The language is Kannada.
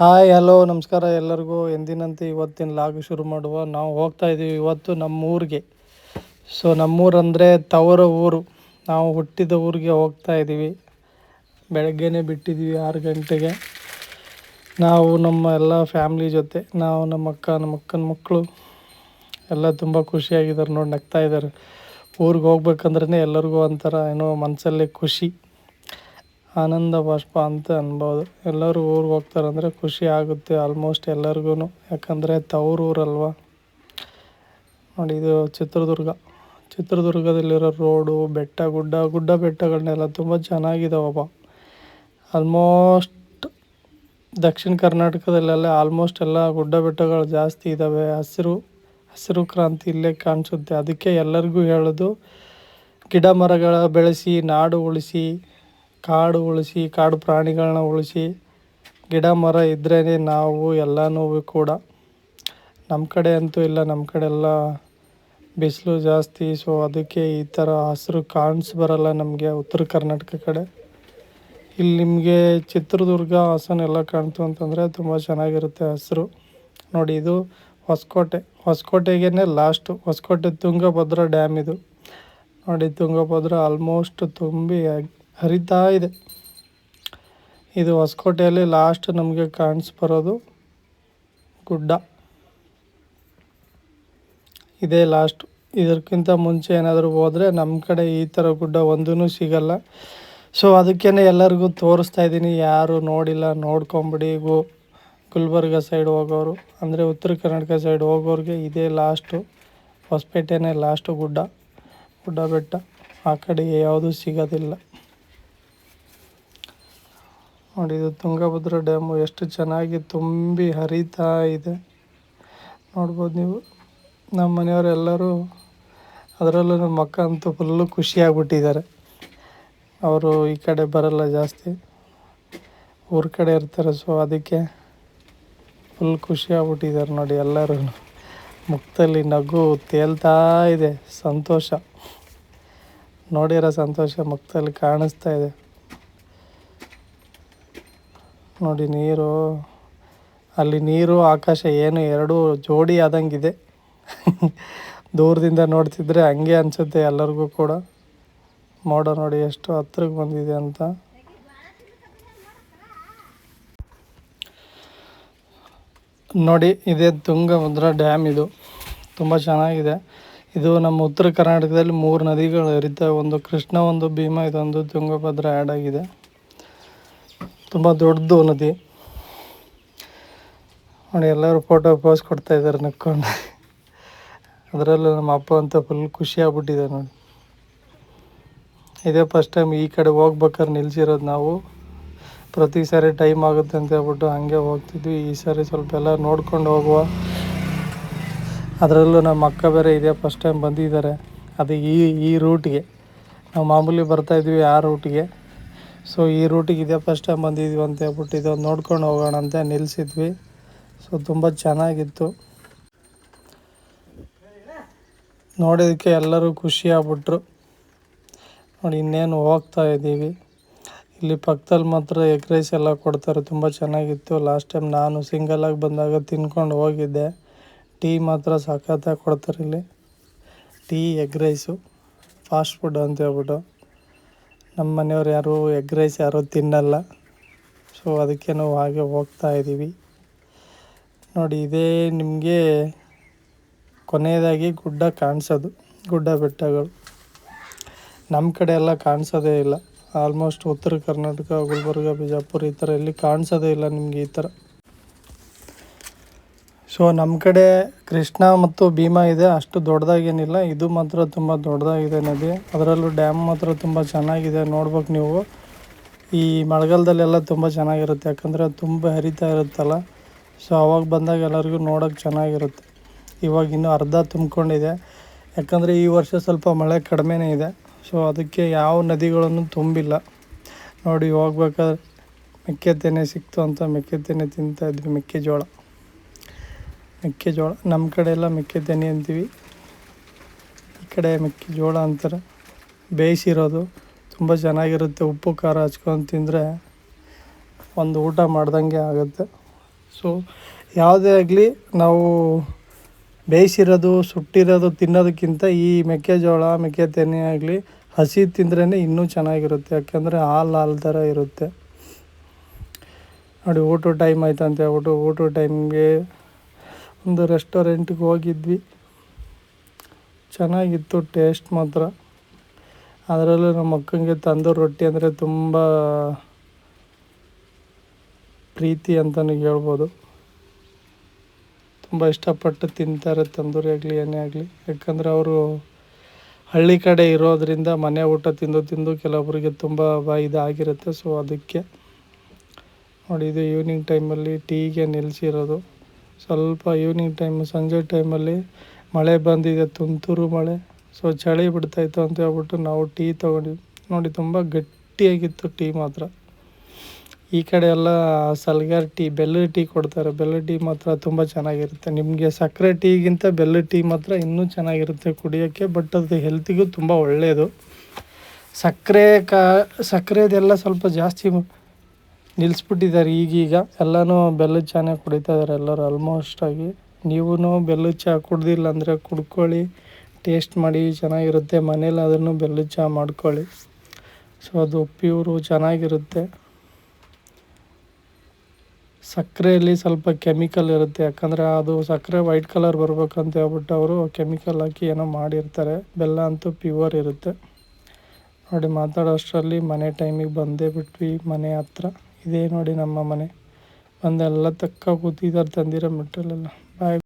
ಹಾಯ್ ಹಲೋ ನಮಸ್ಕಾರ ಎಲ್ಲರಿಗೂ. ಎಂದಿನಂತೆ ಇವತ್ತಿನ ಲಾಗ್ ಶುರು ಮಾಡುವ. ನಾವು ಹೋಗ್ತಾ ಇದ್ದೀವಿ ಇವತ್ತು ನಮ್ಮೂರಿಗೆ. ಸೊ ನಮ್ಮೂರಂದರೆ ತವರ ಊರು. ನಾವು ಹುಟ್ಟಿದ ಊರಿಗೆ ಹೋಗ್ತಾ ಇದ್ದೀವಿ. ಬೆಳಗ್ಗೆನೇ ಬಿಟ್ಟಿದ್ದೀವಿ 6 ಗಂಟೆಗೆ. ನಾವು ನಮ್ಮ ಎಲ್ಲ ಫ್ಯಾಮ್ಲಿ ಜೊತೆ, ನಾವು ನಮ್ಮ ಅಕ್ಕನ ಮಕ್ಕಳು ಎಲ್ಲ ತುಂಬ ಖುಷಿಯಾಗಿದ್ದಾರೆ ನೋಡಿ, ನಗ್ತಾ ಇದ್ದಾರೆ. ಊರಿಗೆ ಹೋಗ್ಬೇಕಂದ್ರೆ ಎಲ್ಲರಿಗೂ ಒಂಥರ ಏನೋ ಮನಸ್ಸಲ್ಲಿ ಖುಷಿ, ಆನಂದ ಬಾಷ್ಪ ಅಂತ ಅನ್ಬೋದು. ಎಲ್ಲರೂ ಊರಿಗೆ ಹೋಗ್ತಾರಂದರೆ ಖುಷಿ ಆಗುತ್ತೆ ಆಲ್ಮೋಸ್ಟ್ ಎಲ್ಲರಿಗೂ, ಯಾಕಂದರೆ ತವರೂರಲ್ವ. ನೋಡಿ ಇದು ಚಿತ್ರದುರ್ಗದಲ್ಲಿರೋ ರೋಡು, ಗುಡ್ಡ ಬೆಟ್ಟಗಳನ್ನೆಲ್ಲ ತುಂಬ ಚೆನ್ನಾಗಿದ್ದಾವಪ್ಪ. ಆಲ್ಮೋಸ್ಟ್ ದಕ್ಷಿಣ ಕರ್ನಾಟಕದಲ್ಲೆಲ್ಲ ಆಲ್ಮೋಸ್ಟ್ ಎಲ್ಲ ಗುಡ್ಡ ಬೆಟ್ಟಗಳು ಜಾಸ್ತಿ ಇದ್ದಾವೆ. ಹಸಿರು ಕ್ರಾಂತಿ ಇಲ್ಲೇ ಕಾಣಿಸುತ್ತೆ. ಅದಕ್ಕೆ ಎಲ್ಲರಿಗೂ ಹೇಳೋದು, ಗಿಡ ಮರಗಳ ಬೆಳೆಸಿ, ನಾಡು ಉಳಿಸಿ, ಕಾಡು ಪ್ರಾಣಿಗಳನ್ನ ಉಳಿಸಿ. ಗಿಡ ಮರ ಇದ್ರೇ ನಾವು ಎಲ್ಲನೂ ಕೂಡ. ನಮ್ಮ ಕಡೆ ಅಂತೂ ಇಲ್ಲ, ನಮ್ಮ ಕಡೆ ಎಲ್ಲ ಬಿಸಿಲು ಜಾಸ್ತಿ. ಸೊ ಅದಕ್ಕೆ ಈ ಥರ ಹಸಿರು ಬರಲ್ಲ ನಮಗೆ ಉತ್ತರ ಕರ್ನಾಟಕ ಕಡೆ. ಇಲ್ಲಿ ನಿಮಗೆ ಚಿತ್ರದುರ್ಗ, ಹಾಸನ ಎಲ್ಲ ಕಾಣ್ತು ಅಂತಂದರೆ ತುಂಬ ಚೆನ್ನಾಗಿರುತ್ತೆ ಹಸಿರು. ನೋಡಿ ಇದು ಹೊಸಕೋಟೆಗೇ ಲಾಸ್ಟು. ಹೊಸಕೋಟೆ ತುಂಗಭದ್ರಾ ಡ್ಯಾಮ್ ಇದು. ನೋಡಿ ತುಂಗಭದ್ರಾ ಆಲ್ಮೋಸ್ಟ್ ತುಂಬಿ ಹರಿತಾ ಇದೆ. ಇದು ಹೊಸಕೋಟೆಯಲ್ಲಿ ಲಾಸ್ಟ್ ನಮಗೆ ಬರೋದು ಗುಡ್ಡ, ಇದೇ ಲಾಸ್ಟು. ಇದಕ್ಕಿಂತ ಮುಂಚೆ ಏನಾದರೂ ಹೋದರೆ ನಮ್ಮ ಕಡೆ ಈ ಥರ ಗುಡ್ಡ ಒಂದೂ ಸಿಗಲ್ಲ. ಸೊ ಅದಕ್ಕೇ ಎಲ್ಲರಿಗೂ ತೋರಿಸ್ತಾ ಇದ್ದೀನಿ. ಯಾರು ನೋಡಿಲ್ಲ ನೋಡ್ಕೊಂಬಿಡಿ. ಗುಲ್ಬರ್ಗ ಸೈಡ್ ಹೋಗೋರು, ಅಂದರೆ ಉತ್ತರ ಕರ್ನಾಟಕ ಸೈಡ್ ಹೋಗೋರಿಗೆ ಇದೇ ಲಾಸ್ಟು. ಹೊಸಪೇಟೆನೇ ಲಾಸ್ಟು ಗುಡ್ಡ ಬೆಟ್ಟ. ಆ ಕಡೆ ಯಾವುದೂ ಸಿಗೋದಿಲ್ಲ. ನೋಡಿ ಇದು ತುಂಗಭದ್ರಾ ಡ್ಯಾಮು ಎಷ್ಟು ಚೆನ್ನಾಗಿ ತುಂಬಿ ಹರಿತಾ ಇದೆ ನೋಡ್ಬೋದು ನೀವು. ನಮ್ಮ ಮನೆಯವರೆಲ್ಲರೂ, ಅದರಲ್ಲೂ ನಮ್ಮ ಅಕ್ಕ ಅಂತೂ ಫುಲ್ಲು ಖುಷಿಯಾಗ್ಬಿಟ್ಟಿದ್ದಾರೆ. ಅವರು ಈ ಕಡೆ ಬರಲ್ಲ ಜಾಸ್ತಿ, ಊರ ಕಡೆ ಇರ್ತಾರೆ. ಸೊ ಅದಕ್ಕೆ ಫುಲ್ ಖುಷಿಯಾಗ್ಬಿಟ್ಟಿದ್ದಾರೆ ನೋಡಿ. ಎಲ್ಲರೂ ಮುಖದಲ್ಲಿ ನಗು ತೇಲ್ತಾ ಇದೆ, ಸಂತೋಷ. ನೋಡಿರೋ ಸಂತೋಷ ಮುಖದಲ್ಲಿ ಕಾಣಿಸ್ತಾ ಇದೆ. ನೋಡಿ ನೀರು ಆಕಾಶ ಏನು ಎರಡೂ ಜೋಡಿ ಆದಂಗಿದೆ. ದೂರದಿಂದ ನೋಡ್ತಿದ್ರೆ ಹಂಗೆ ಅನಿಸುತ್ತೆ ಎಲ್ಲರಿಗೂ ಕೂಡ. ಮೋಡ ನೋಡಿ ಎಷ್ಟು ಹತ್ರಕ್ಕೆ ಬಂದಿದೆ ಅಂತ. ನೋಡಿ ಇದೇ ತುಂಗಭದ್ರಾ ಡ್ಯಾಮ್. ಇದು ತುಂಬ ಚೆನ್ನಾಗಿದೆ. ಇದು ನಮ್ಮ ಉತ್ತರ ಕರ್ನಾಟಕದಲ್ಲಿ 3 ನದಿಗಳು ಹರಿತವೆ. ಒಂದು ಕೃಷ್ಣ, ಒಂದು ಭೀಮಾ, ಇದೊಂದು ತುಂಗಭದ್ರಾ ಆ್ಯಡ್ ಆಗಿದೆ. ತುಂಬ ದೊಡ್ಡದು ನದಿ. ನೋಡಿ ಎಲ್ಲರೂ ಫೋಟೋ ಪೋಸ್ ಕೊಡ್ತಾ ಇದ್ದಾರೆ ನಕ್ಕೊಂಡು. ಅದರಲ್ಲೂ ನಮ್ಮ ಅಪ್ಪ ಅಂತ ಫುಲ್ ಖುಷಿಯಾಗ್ಬಿಟ್ಟಿದೆ ನೋಡಿ. ಇದೇ ಫಸ್ಟ್ ಟೈಮ್ ಈ ಕಡೆ ಹೋಗ್ಬೇಕಾದ್ರೆ ನಿಲ್ಸಿರೋದು ನಾವು. ಪ್ರತಿ ಸಾರಿ ಟೈಮ್ ಆಗುತ್ತೆ ಅಂತ ಹೇಳ್ಬಿಟ್ಟು ಹಾಗೆ ಹೋಗ್ತಿದ್ವಿ. ಈ ಸಾರಿ ಸ್ವಲ್ಪ ಎಲ್ಲ ನೋಡ್ಕೊಂಡು ಹೋಗುವ. ಅದರಲ್ಲೂ ನಮ್ಮ ಅಕ್ಕ ಬೇರೆ ಇದೇ ಫಸ್ಟ್ ಟೈಮ್ ಬಂದಿದ್ದಾರೆ. ಅದು ಈ ರೂಟಿಗೆ. ನಾವು ಮಾಮೂಲಿ ಬರ್ತಾಯಿದ್ವಿ ಆ ರೂಟಿಗೆ. ಸೊ ಈ ರೂಟಿಗೆ ಇದೇ ಫಸ್ಟ್ ಟೈಮ್ ಬಂದಿದ್ವಿ ಅಂತ ಹೇಳ್ಬಿಟ್ಟು ಇದೊಂದು ನೋಡ್ಕೊಂಡು ಹೋಗೋಣ ಅಂತ ನಿಲ್ಲಿಸಿದ್ವಿ. ಸೊ ತುಂಬ ಚೆನ್ನಾಗಿತ್ತು. ನೋಡೋದಕ್ಕೆ ಎಲ್ಲರೂ ಖುಷಿಯಾಗ್ಬಿಟ್ರು. ನೋಡಿ ಇನ್ನೇನು ಹೋಗ್ತಾ ಇದ್ದೀವಿ. ಇಲ್ಲಿ ಪಕ್ಕದಲ್ಲಿ ಮಾತ್ರ ಎಗ್ ರೈಸ್ ಎಲ್ಲ ಕೊಡ್ತಾರೆ, ತುಂಬ ಚೆನ್ನಾಗಿತ್ತು. ಲಾಸ್ಟ್ ಟೈಮ್ ನಾನು ಸಿಂಗಲಾಗಿ ಬಂದಾಗ ತಿನ್ಕೊಂಡು ಹೋಗಿದ್ದೆ. ಟೀ ಮಾತ್ರ ಸಖತ್ತಾಗಿ ಕೊಡ್ತಾರೆ ಇಲ್ಲಿ. Tea, egg rice, fast food ಅಂತ ಹೇಳ್ಬಿಟ್ಟು. ನಮ್ಮ ಮನೆಯವ್ರು ಯಾರು ಎಗ್ ರೈಸ್ ಯಾರೂ ತಿನ್ನಲ್ಲ. ಸೊ ಅದಕ್ಕೆ ನಾವು ಹಾಗೆ ಹೋಗ್ತಾ ಇದ್ದೀವಿ. ನೋಡಿ ಇದೇ ನಿಮಗೆ ಕೊನೆಯದಾಗಿ ಗುಡ್ಡ ಕಾಣಿಸೋದು, ಗುಡ್ಡ ಬೆಟ್ಟಗಳು. ನಮ್ಮ ಕಡೆ ಎಲ್ಲ ಕಾಣಿಸೋದೇ ಇಲ್ಲ. ಆಲ್ಮೋಸ್ಟ್ ಉತ್ತರ ಕರ್ನಾಟಕ, ಗುಲ್ಬರ್ಗ, ಬಿಜಾಪುರ ಈ ಥರ ಎಲ್ಲಿ ಕಾಣಿಸೋದೇ ಇಲ್ಲ ನಿಮಗೆ ಈ ಥರ. ಸೊ ನಮ್ಮ ಕಡೆ ಕೃಷ್ಣ ಮತ್ತು ಭೀಮಾ ಇದೆ, ಅಷ್ಟು ದೊಡ್ಡದಾಗೇನಿಲ್ಲ. ಇದು ಮಾತ್ರ ತುಂಬ ದೊಡ್ಡದಾಗಿದೆ ನದಿ. ಅದರಲ್ಲೂ ಡ್ಯಾಮ್ ಮಾತ್ರ ತುಂಬ ಚೆನ್ನಾಗಿದೆ. ನೋಡ್ಬೇಕು ನೀವು. ಈ ಮಳೆಗಾಲದಲ್ಲೆಲ್ಲ ತುಂಬ ಚೆನ್ನಾಗಿರುತ್ತೆ, ಯಾಕಂದರೆ ತುಂಬ ಹರಿತಾ ಇರುತ್ತಲ್ಲ. ಸೊ ಅವಾಗ ಬಂದಾಗ ಎಲ್ಲರಿಗೂ ನೋಡೋಕ್ಕೆ ಚೆನ್ನಾಗಿರುತ್ತೆ. ಇವಾಗ ಇನ್ನೂ ಅರ್ಧ ತುಂಬಿಕೊಂಡಿದೆ, ಯಾಕಂದರೆ ಈ ವರ್ಷ ಸ್ವಲ್ಪ ಮಳೆ ಕಡಿಮೆನೇ ಇದೆ. ಸೊ ಅದಕ್ಕೆ ಯಾವ ನದಿಗಳನ್ನು ತುಂಬಿಲ್ಲ. ನೋಡಿ ಹೋಗ್ಬೇಕಾದ್ರೆ ಮೆಕ್ಕೆತೆನೆ ಸಿಕ್ತು ಅಂತ ಮೆಕ್ಕೆತೆನೆ ತಿಂತಾಯಿದ್ವಿ. ಮೆಕ್ಕೆಜೋಳ ನಮ್ಮ ಕಡೆ ಎಲ್ಲ ಮೆಕ್ಕೆತೆನೆ ಅಂತೀವಿ, ಈ ಕಡೆ ಮೆಕ್ಕೆಜೋಳ ಅಂತಾರೆ. ಬೇಯಿಸಿರೋದು ತುಂಬ ಚೆನ್ನಾಗಿರುತ್ತೆ. ಉಪ್ಪು ಖಾರ ಹಚ್ಕೊಂಡು ತಿಂದರೆ ಒಂದು ಊಟ ಮಾಡ್ದಂಗೆ ಆಗುತ್ತೆ. ಸೊ ಯಾವುದೇ ಆಗಲಿ ನಾವು ಬೇಯಿಸಿರೋದು ಸುಟ್ಟಿರೋದು ತಿನ್ನೋದಕ್ಕಿಂತ ಈ ಮೆಕ್ಕೆಜೋಳ ಮೆಕ್ಕೆ ತೆನೆ ಆಗಲಿ ಹಸಿ ತಿಂದ್ರೇ ಇನ್ನೂ ಚೆನ್ನಾಗಿರುತ್ತೆ. ಯಾಕೆಂದರೆ ಹಾಲು ಥರ ಇರುತ್ತೆ ನೋಡಿ. ಊಟ ಟೈಮ್ ಆಯ್ತು ಅಂತ ಹೇಳ್ಬಿಟ್ಟು ಊಟ ಟೈಮ್ಗೆ ಒಂದು ರೆಸ್ಟೋರೆಂಟ್ಗೆ ಹೋಗಿದ್ವಿ. ಚೆನ್ನಾಗಿತ್ತು ಟೇಸ್ಟ್ ಮಾತ್ರ. ಅದರಲ್ಲೂ ನಮ್ಮ ಅಕ್ಕಂಗೆ ತಂದೂರಿ ರೊಟ್ಟಿ ಅಂದರೆ ತುಂಬ ಪ್ರೀತಿ ಅಂತಲೂ ಹೇಳ್ಬೋದು. ತುಂಬ ಇಷ್ಟಪಟ್ಟು ತಿಂತಾರೆ ತಂದೂರಿ ಆಗಲಿ ಏನೇ ಆಗಲಿ. ಯಾಕಂದರೆ ಅವರು ಹಳ್ಳಿ ಕಡೆ ಇರೋದರಿಂದ ಮನೆ ಊಟ ತಿಂದು ತಿಂದು ಕೆಲವೊಬ್ಬರಿಗೆ ತುಂಬ ಇದಾಗಿರುತ್ತೆ. ಸೊ ಅದಕ್ಕೆ ನೋಡಿ, ಇದು ಈವ್ನಿಂಗ್ ಟೈಮಲ್ಲಿ ಟೀಗೆ ನಿಲ್ಲಿಸಿರೋದು. ಸ್ವಲ್ಪ ಈವ್ನಿಂಗ್ ಟೈಮು ಸಂಜೆ ಟೈಮಲ್ಲಿ ಮಳೆ ಬಂದಿದೆ, ತುಂತುರು ಮಳೆ. ಸೊ ಚಳಿ ಬಿಡ್ತಾಯಿತ್ತು ಅಂತ ಹೇಳ್ಬಿಟ್ಟು ನಾವು ಟೀ ತೊಗೊಂಡ್ವಿ. ನೋಡಿ ತುಂಬ ಗಟ್ಟಿಯಾಗಿತ್ತು ಟೀ ಮಾತ್ರ. ಈ ಕಡೆ ಎಲ್ಲ ಸಲ್ಗಾರ್ ಟೀ, ಬೆಲ್ಲದ ಟೀ ಕೊಡ್ತಾರೆ. ಬೆಲ್ಲದ ಟೀ ಮಾತ್ರ ತುಂಬ ಚೆನ್ನಾಗಿರುತ್ತೆ. ನಿಮಗೆ ಸಕ್ಕರೆ ಟೀಗಿಂತ ಬೆಲ್ಲದ ಟೀ ಮಾತ್ರ ಇನ್ನೂ ಚೆನ್ನಾಗಿರುತ್ತೆ ಕುಡಿಯೋಕ್ಕೆ. ಬಟ್ ಅದು ಹೆಲ್ತಿಗೂ ತುಂಬ ಒಳ್ಳೆಯದು. ಸಕ್ಕರೆದೆಲ್ಲ ಸ್ವಲ್ಪ ಜಾಸ್ತಿ ನಿಲ್ಲಿಸ್ಬಿಟ್ಟಿದ್ದಾರೆ ಈಗೀಗ. ಎಲ್ಲನೂ ಬೆಲ್ಲದ ಚಾನೇ ಕುಡಿತಾ ಇದ್ದಾರೆ ಎಲ್ಲರೂ ಆಲ್ಮೋಸ್ಟ್ ಆಗಿ. ನೀವು ಬೆಲ್ಲದ ಚಹಾ ಕುಡ್ದಿಲ್ಲ ಅಂದರೆ ಕುಡ್ಕೊಳ್ಳಿ, ಟೇಸ್ಟ್ ಮಾಡಿ, ಚೆನ್ನಾಗಿರುತ್ತೆ. ಮನೇಲಿ ಅದನ್ನು ಬೆಲ್ಲದ ಚಹಾ ಮಾಡ್ಕೊಳ್ಳಿ. ಸೊ ಅದು ಪ್ಯೂರು ಚೆನ್ನಾಗಿರುತ್ತೆ. ಸಕ್ಕರೆಯಲ್ಲಿ ಸ್ವಲ್ಪ ಕೆಮಿಕಲ್ ಇರುತ್ತೆ. ಯಾಕಂದರೆ ಅದು ಸಕ್ಕರೆ ವೈಟ್ ಕಲರ್ ಬರ್ಬೇಕಂತ ಹೇಳ್ಬಿಟ್ಟು ಅವರು ಕೆಮಿಕಲ್ ಹಾಕಿ ಏನೋ ಮಾಡಿರ್ತಾರೆ. ಬೆಲ್ಲ ಅಂತೂ ಪ್ಯೂರ್ ಇರುತ್ತೆ. ನೋಡಿ, ಮಾತಾಡೋ ಅಷ್ಟರಲ್ಲಿ ಮನೆ ಟೈಮಿಗೆ ಬಂದೇ ಬಿಟ್ವಿ. ಮನೆ ಹತ್ರ ಇದೇ ನೋಡಿ ನಮ್ಮ ಮನೆ. ಬಂದೆಲ್ಲ ತಕ್ಕ ಕೂತಿದ್ದಾರೆ ತಂದಿರೋ ಮೆಟ್ರಲ್ಲೆಲ್ಲ. ಬಾಯ್.